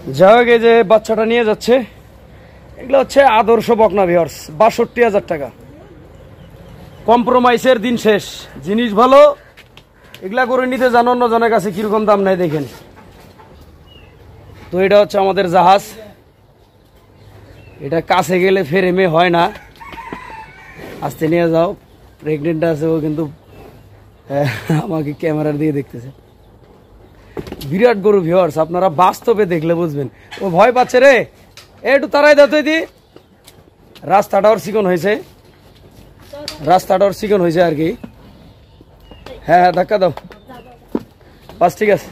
যাই হোক, এই যে বাচ্চাটা নিয়ে যাচ্ছে, এগুলো হচ্ছে আদর্শ বকনা ভিউয়ার্স, ৬২,০০০ টাকা। কম্প্রোমাইজের দিন শেষ, জিনিস ভালো, এগুলা করে নিতে জানো অন্য জনের কাছে কিরকম দাম নেয় দেখেন। তো এটা হচ্ছে আমাদের জাহাজ, এটা কাছে গেলে ফ্রেমে হয় না, আস্তে নিয়ে যাও। প্রেগনেন্ট আছে ও, কিন্তু আমাকে ক্যামেরা দিয়ে দেখতেছে। বিরাট গরু ভিউয়ার্স, আপনারা বাস্তবে দেখলে বুঝবেন। ও ভয় পাচ্ছে রে, একটু তারাই দাও তো। দি রাস্তাটা ওর চিকন হয়েছে, রাস্তাটা ওর চিকন হয়েছে আর কি। হ্যাঁ হ্যাঁ, ধাক্কা দাও, বাস ঠিক আছে।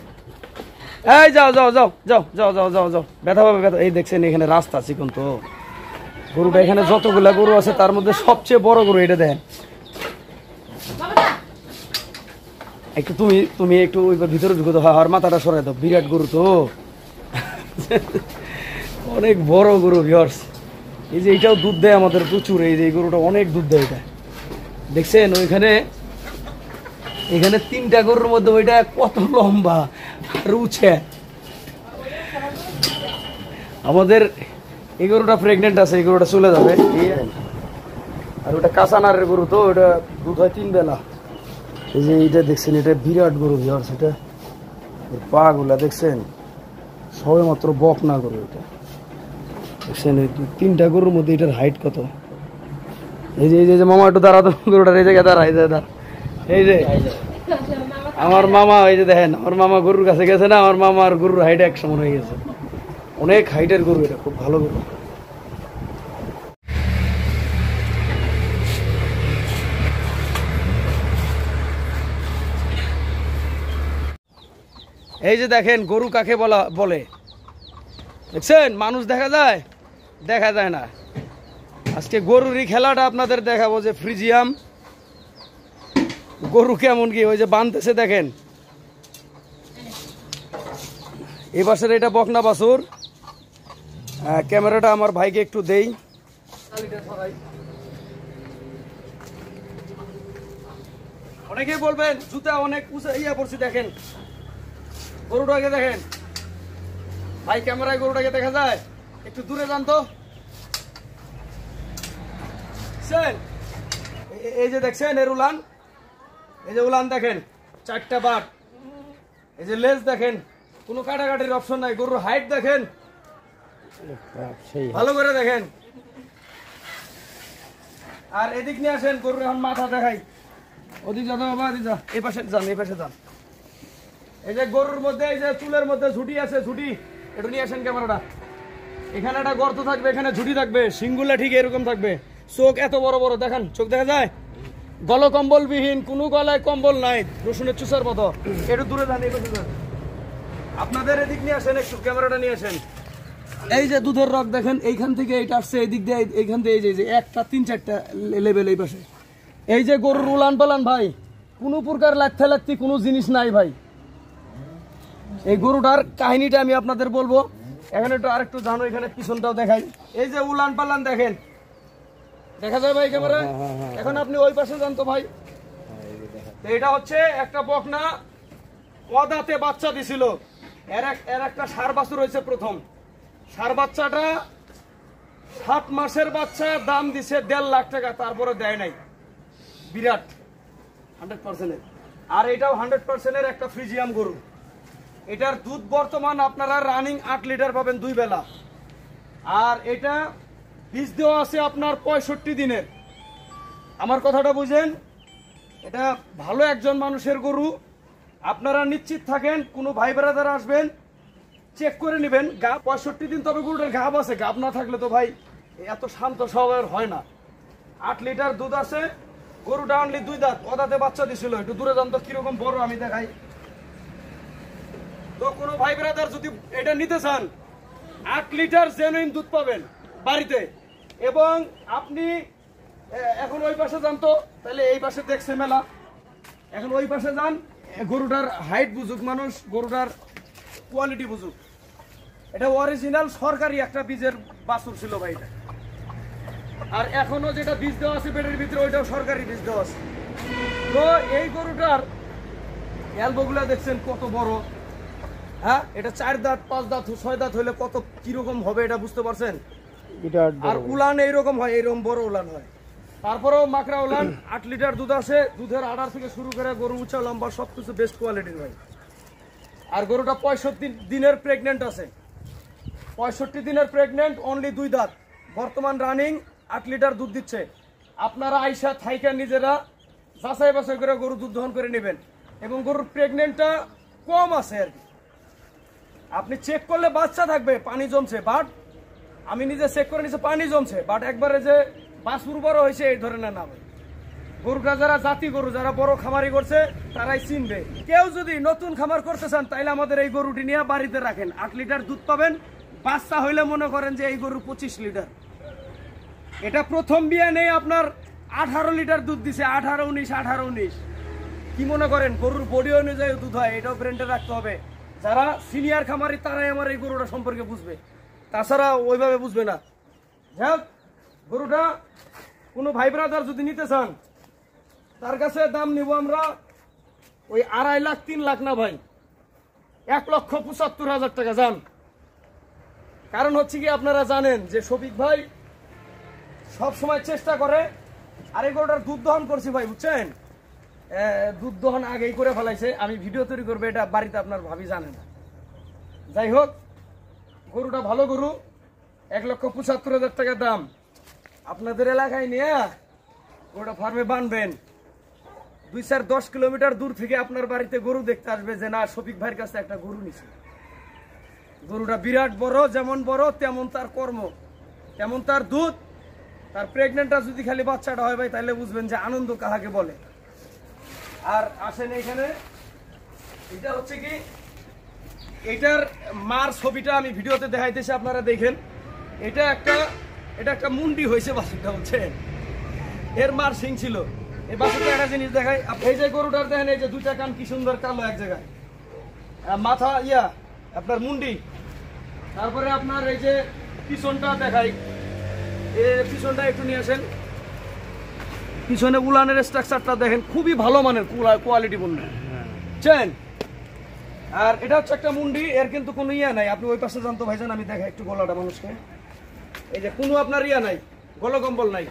এই যাও যাও যাও যাও যাও যাও যাও যাও, ব্যথা পাবে ব্যথা। এই দেখছেন এখানে রাস্তা চিকন, তো গরুটা এখানে যতগুলা গরু আছে তার মধ্যে সবচেয়ে বড় গরু এটা দেখেন। একটু তুমি তুমি একটু ওই ভিতরে ঢুকে দাও, আর মাথাটা সরাই দাও। বিরাট গরু তো, অনেক বড় গরু ভিউয়ার্স। এই যে এটাও দুধ দেয় আমাদের প্রচুর, এই যে এই গরুটা অনেক দুধ দেয়। এটা দেখছেন ওইখানে, এখানে 3টা গরুর মধ্যে ওইটা কত লম্বা আর উঁচে। আমাদের এই গরুটা প্রেগনেন্ট আছে, এই গরুটা চলে যাবে। আর ওটা কাঁচানারের গরু, তো ওটা দুধ হয় 3 বেলা। এই যে এটা দেখছেন, এটা বিরাট গরু ভিউয়ার্স। এটা পা গুলা দেখছেন, সবে মাত্র বকনা গরু। এটা দেখছেন, এই 3টা গরুর মধ্যে এটার হাইট কত। এই যে এই যে মামা একটু দাঁড়াতো, গরুটার এই জায়গায় দাঁড়া, এই যে এই যে আমার মামা, এই যে দেখেন আমার মামা গরুর কাছে গেছে না, আমার মামার গরুর হাইট 1 সমান হয়ে গেছে। অনেক হাইটের গরু, এটা খুব ভালো গরু। এই যে দেখেন গরু কাকে বলে দেখছেন, মানুষ দেখা যায়, দেখা যায় না। আজকে গরুরই খেলাটা আপনাদের দেখাবো, যে ফ্রিজিয়াম গরু কেমন কি ওই যে বাঁধতেছে দেখেন। এই পাশের এটা বকনা বাছুর। ক্যামেরাটা আমার ভাইকে একটু দেই। অনেকেই বলবেন জুতা অনেক উঁচা ইয়া পড়ছে, দেখেন গরুটাকে দেখেন ভাই, ক্যামেরায় গরুটাকে দেখা যায়, একটু দূরে যান তো। এই যে দেখছেন এর উলান, এই যে উলান দেখেন, 4টা বাট। এই যে লেজ দেখেন, কোনো কাটাকাটির অপশন নাই। গরুর হাইট দেখেন, ভালো করে দেখেন। আর এদিক নিয়ে আসেন, গরুর এখন মাথা দেখাই। ওদিক যাতে বাবা, এই পাশে যান, এই পাশে যান। এই যে গরুর মধ্যে, এই যে চুলের মধ্যে ঝুটি আছে, ঝুটি একটু নিয়ে আসেন ক্যামেরাটা। এখানে একটা গর্ত থাকবে, এখানে ঝুটি থাকবে, সিংগুলা ঠিক এরকম থাকবে। চোখ এত বড় বড় দেখেন, চোখ দেখা যায়। গলকম্বল বিহীন, কোনো গলায় কম্বল নাই, রসুনের চুষার মতো। একটু দূরে যান, এই পাশে যান। আপনাদের এদিক নিয়ে আসেন, একটু ক্যামেরাটা নিয়ে আসেন। এই যে দুধের রক দেখেন, এইখান থেকে এইটা আসছে, এই দিক দিয়ে এইখান থেকে, এই যে একটা 3-4টা লেভেল এই পাশে। এই যে গরুর উলান পালান ভাই, কোনো প্রকার লাগতে কোনো জিনিস নাই ভাই। এই গরুটার কাহিনীটা আমি আপনাদের বলবো। এখানে একটু আরেকটু জানো, এখানে পিছনটাও দেখাই। এই যে উলান পালান দেখেন, দেখা যায় ভাই ক্যামেরা। এখন আপনি ওই পাশে যান তো ভাই। এটা হচ্ছে একটা বকনা, অদাঁতে বাচ্চা দিছিল। এর একটা ষাঁড় বাছুর হয়েছে প্রথম। ষাঁড় বাচ্চাটা 7 মাসের বাচ্চা, দাম দিছে 1.5 লাখ টাকা, তারপরে দেয় নাই। বিরাট 100%। আর এটাও 100% একটা ফ্রিজিয়াম গরু। এটার দুধ বর্তমান আপনারা রানিং 8 লিটার পাবেন 2 বেলা। আর এটা বীজ দেওয়া আছে আপনার 65 দিনের। আমার কথাটা বুঝেন, এটা ভালো একজন মানুষের গরু। আপনারা নিশ্চিত থাকেন, কোনো ভাই বেড়াদার আসবেন, চেক করে নেবেন গা 65 দিন। তবে গরুটার গাব আছে, গাব না থাকলে তো ভাই এত শান্ত স্বভাবের হয় না। 8 লিটার দুধ আছে। গরুটা অনলি 2 দাঁত, অদাঁতে বাচ্চা দিছিল। একটু দূরে যান তো, কিরকম বড় আমি দেখাই। তো কোনো ভাই ব্রাদার যদি এটা নিতে চান, 8 লিটার জেনুইন দুধ পাবেন বাড়িতে। এবং আপনি এখন ওই পাশে যান তো, তাহলে এই পাশে দেখছে মেলা। এখন ওই পাশে যান, গরুটার হাইট বুঝুক মানুষ, গরুটার কোয়ালিটি বুঝুক। এটা অরিজিনাল সরকারি একটা বীজের বাছুর ছিল ভাই এটা। আর এখনো যেটা বীজ দেওয়া আছে পেটের ভিতরে, ওইটাও সরকারি বীজ দেওয়া আছে। তো এই গরুটার এলবোগুলা দেখছেন কত বড়। হ্যাঁ, এটা 4 দাঁত 5 দাঁত 6 দাঁত হলে কত কিরকম হবে এটা বুঝতে পারছেন। আর উলান এইরকম হয়, এইরকম বড় উলান হয়। তারপরেও মাকড়া উলান, 8 লিটার দুধ আছে, দুধের আড়ার থেকে শুরু করে গরু উঁচা লম্বা সবকিছু বেস্ট কোয়ালিটির হয়। আর গরুটা 65 দিনের প্রেগনেন্ট আছে, 65 দিনের প্রেগনেন্ট, অনলি 2 দাঁত, বর্তমান রানিং 8 লিটার দুধ দিচ্ছে। আপনারা আইসা থাইকা নিজেরা যাচাই বাছাই করে গরু দুধ দহন করে নেবেন। এবং গরুর প্রেগনেন্টটা কম আছে আর কি, আপনি চেক করলে বাচ্চা থাকবে, পানি জমছে, বাট আমি নিজে চেক করে নিচ্ছি পানি জমছে, বাট একবারে যে বাছুর বড় হয়েছে এই ধরনের না ভাই। গরুটা যারা জাতি গরু, যারা বড় খামারি করছে তারাই চিনবে। কেউ যদি নতুন খামার করতে চান তাইলে আমাদের এই গরুটি নিয়ে বাড়িতে রাখেন, 8 লিটার দুধ পাবেন। বাচ্চা হইলে মনে করেন যে এই গরু 25 লিটার। এটা প্রথম বিয়ে নেই আপনার 18 লিটার দুধ দিছে, 18-19 কি মনে করেন গরুর বডি অনুযায়ী দুধ হয়, এটাও ব্রেন্ডে রাখতে হবে। যারা সিনিয়র খামারি তারাই আমার এই গরুটা সম্পর্কে বুঝবে, তাছাড়া ওইভাবে বুঝবে না। যাক, গরুটা কোনো ভাই ব্রাদার যদি নিতে চান তার কাছে দাম নিব আমরা ওই 2.5 লাখ 3 লাখ না ভাই, 1,75,000 টাকা যান। কারণ হচ্ছে কি আপনারা জানেন যে শফিক ভাই সব সময় চেষ্টা করে, আর এই গরুটার দুধ দহন করছি ভাই বুঝছেন, দুধ দহন আগেই করে ফেলাইছে। আমি ভিডিও তৈরি করবো, এটা বাড়িতে আপনার ভাবি জানে না। যাই হোক, গরুটা ভালো গরু, 1,75,000 টাকা দাম। আপনাদের এলাকায় নিয়ে গরুটা ফার্মে বানবেন, 2-10 কিলোমিটার দূর থেকে আপনার বাড়িতে গরু দেখতে আসবে যে না শফিক ভাইয়ের কাছে একটা গরু নিছে। গরুটা বিরাট বড়, যেমন বড় তেমন তার কর্ম, তেমন তার দুধ। তার প্রেগনেন্টটা যদি খালি বাচ্চাটা হয় ভাই তাহলে বুঝবেন যে আনন্দ কাহাকে বলে। আর আসেন এখানে, এটা হচ্ছে কি এটার মার ছবিটা আমি ভিডিওতে দেখাইতেছি, আপনারা দেখেন। এটা একটা মুন্ডি হয়েছে বাছুরটা বুঝছেন, এর মার সিং ছিল। এই বাছুরটা একটা জিনিস দেখাই, এই যে গরুটার দেখেন, এই যে 2টা কান কি সুন্দর কালো এক জায়গায়, মাথা আপনার মুন্ডি। তারপরে আপনার এই যে পিছনটা দেখাই, পিছনটা একটু নিয়ে আসেন, পিছনে উলানের স্ট্রাকচারটা দেখেন, খুবই ভালো মানের কোয়ালিটি বুঝছেন। আর এটা হচ্ছে একটা মুন্ডি, এর কিন্তু কোনো নাই। আপনি ওই পাশে জানতো ভাইজান, আমি দেখাই একটু গলাটা মানুষকে, এই যে কোনো আপনার নাই, গলকম্বল নাই।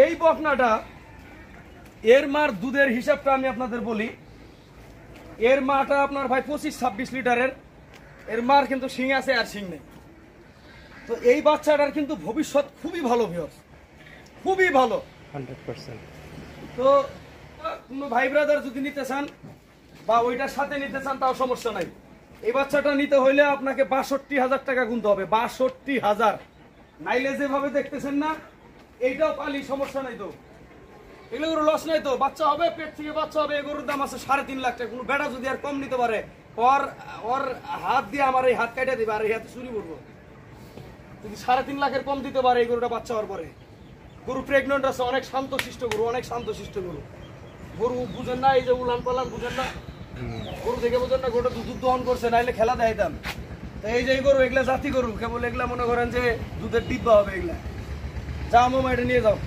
এই বকনাটা এর মার দুধের হিসাবটা আমি আপনাদের বলি। এর মাটা আপনার ভাই 25-26 লিটারের, এর মার কিন্তু শিং আছে আর শিং নেই। তো এই বাচ্চাটার কিন্তু ভবিষ্যৎ খুবই ভালো, খুবই ভালো 100%। তো কোনো ভাই ব্রাদার যদি নিতে চান বা ওইটার সাথে নিতে চান তাও সমস্যা নাই। এই বাচ্চাটা নিতে হইলে আপনাকে 62,000 টাকা গুনতে হবে, 62,000। নাইলে যেভাবে দেখতেছেন না এইটাও পালি, সমস্যা নাই তো, এগুলো লস নাই তো। বাচ্চা হবে, পেট থেকে বাচ্চা হবে, এগুলোর দাম আছে 3.5 লাখ টাকা। কোনো বেটা যদি আর কম নিতে পারে, ওর হাত দিয়ে আমার এই হাত কাটা দিবে আর এই হাতে চুরি করবো। যদি 3.5 লাখের কম দিতে পারে এই গরুটা বাচ্চা হওয়ার পরে। গরু প্রেগনেন্ট আছে, অনেক শান্তশিষ্ট গরু, অনেক শান্তশিষ্ট গরু। গরু বুঝেন না, এই যে উলান পালান বুঝেন না, গরু দেখে বুঝেন না গরুটা দুধ দহন করছে, নাইলে খেলা দেখাইতাম। তো এই যে গরু, এগুলা জাতি গরু, কেবল এগুলা মনে করেন যে দুধের ডিব্বা হবে। এগুলা যাও মামা, এটা নিয়ে যাও।